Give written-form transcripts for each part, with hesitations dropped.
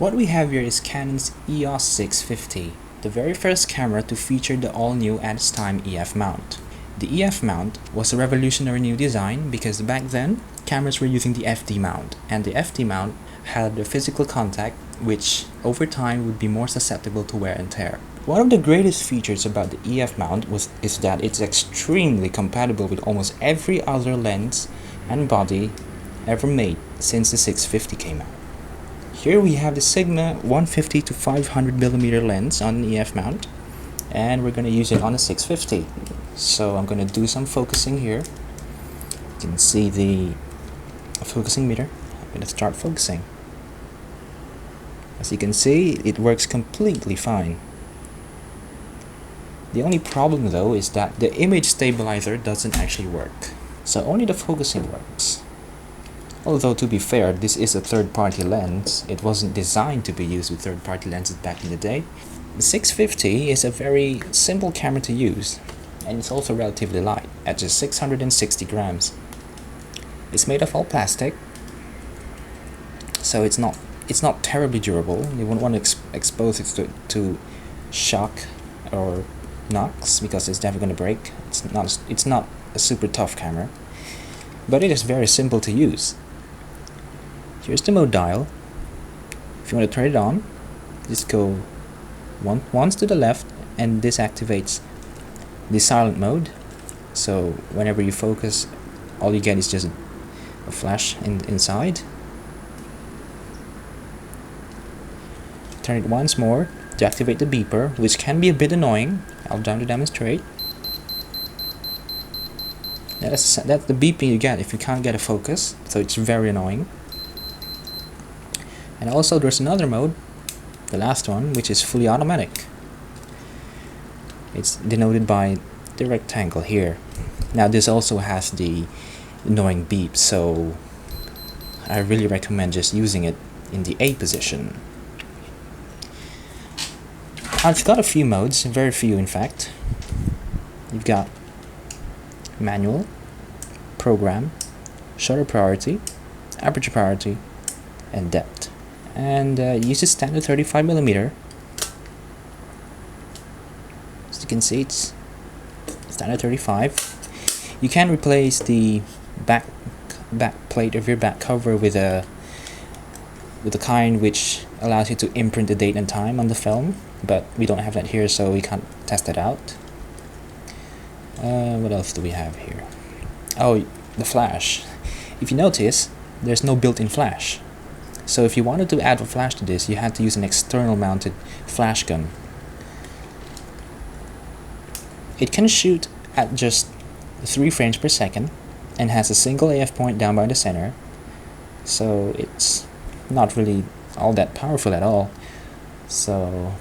What we have here is Canon's EOS 650, the very first camera to feature the all-new at its time EF mount. The EF mount was a revolutionary new design because back then, cameras were using the FD mount, and the FD mount had a physical contact which over time would be more susceptible to wear and tear. One of the greatest features about the EF mount is that it's extremely compatible with almost every other lens and body ever made since the 650 came out. Here we have the Sigma 150 to 500mm lens on an EF mount, and we're going to use it on a 650. So I'm going to do some focusing here. You can see the focusing meter. I'm going to start focusing. As you can see, it works completely fine. The only problem though is that the image stabilizer doesn't actually work, so only the focusing works. Although to be fair, this is a third-party lens. It wasn't designed to be used with third-party lenses back in the day. The 650 is a very simple camera to use, and it's also relatively light at just 660 grams. It's made of all plastic, so it's not terribly durable. You wouldn't want to expose it to shock or knocks because it's never going to break. It's not a super tough camera, but it is very simple to use. Here's the mode dial. If you want to turn it on, just go once to the left, and this activates the silent mode. So whenever you focus, all you get is just a flash inside. Turn it once more to activate the beeper, which can be a bit annoying. I'll try to demonstrate. That's the beeping you get if you can't get a focus, so it's very annoying. And also there's another mode, the last one, which is fully automatic. It's denoted by the rectangle here. Now this also has the annoying beep, so I really recommend just using it in the A position. It's got a few modes, very few in fact. You've got manual, program, shutter priority, aperture priority, and depth. And it uses standard 35mm. As you can see, it's standard 35. You can replace the back plate of your back cover with a kind which allows you to imprint the date and time on the film, but we don't have that here, so we can't test it out. What else do we have here? Oh, the flash. If you notice, there's no built-in flash. So if you wanted to add a flash to this, you had to use an external mounted flash gun. It can shoot at just 3 frames per second and has a single AF point down by the center, so it's not really all that powerful at all. So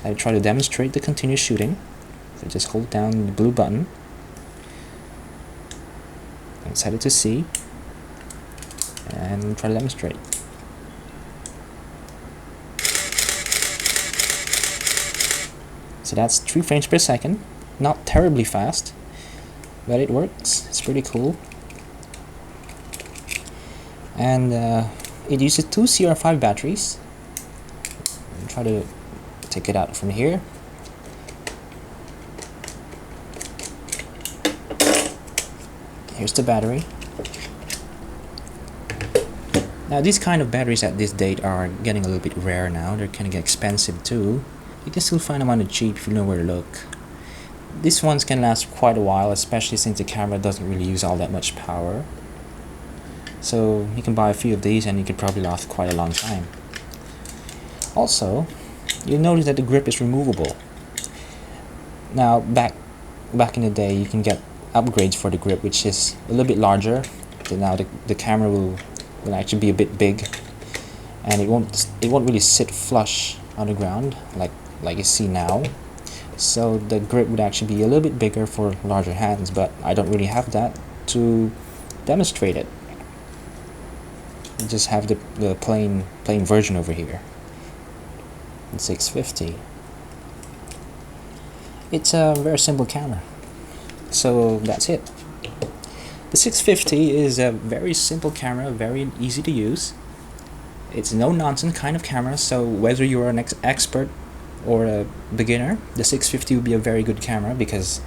I try to demonstrate the continuous shooting. So just hold down the blue button and set it to C and try to demonstrate. So that's 3 frames per second, not terribly fast, but it works. It's pretty cool. And it uses 2 CR5 batteries. I'll try to take it out from here. Here's the battery. Now these kind of batteries at this date are getting a little bit rare now. They're kind of expensive too. You can still find them on the cheap if you know where to look. These ones can last quite a while, especially since the camera doesn't really use all that much power. So you can buy a few of these and you could probably last quite a long time. Also, you'll notice that the grip is removable. Now back in the day, you can get upgrades for the grip, which is a little bit larger. So now the camera will actually be a bit big, and it won't really sit flush on the ground like you see now. So the grip would actually be a little bit bigger for larger hands, but I don't really have that to demonstrate it. I just have the plain version over here. 650. It's a very simple camera. So that's it. The 650 is a very simple camera, very easy to use. It's no nonsense kind of camera, so whether you're an expert or a beginner, the 650 will be a very good camera because,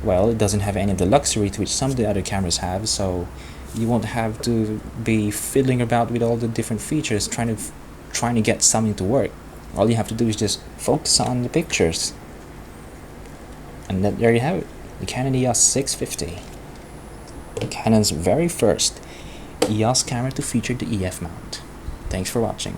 well, it doesn't have any of the luxury to which some of the other cameras have, so you won't have to be fiddling about with all the different features trying to get something to work. All you have to do is just focus on the pictures. And there you have it, the Canon EOS 650. Canon's very first EOS camera to feature the EF mount. Thanks for watching.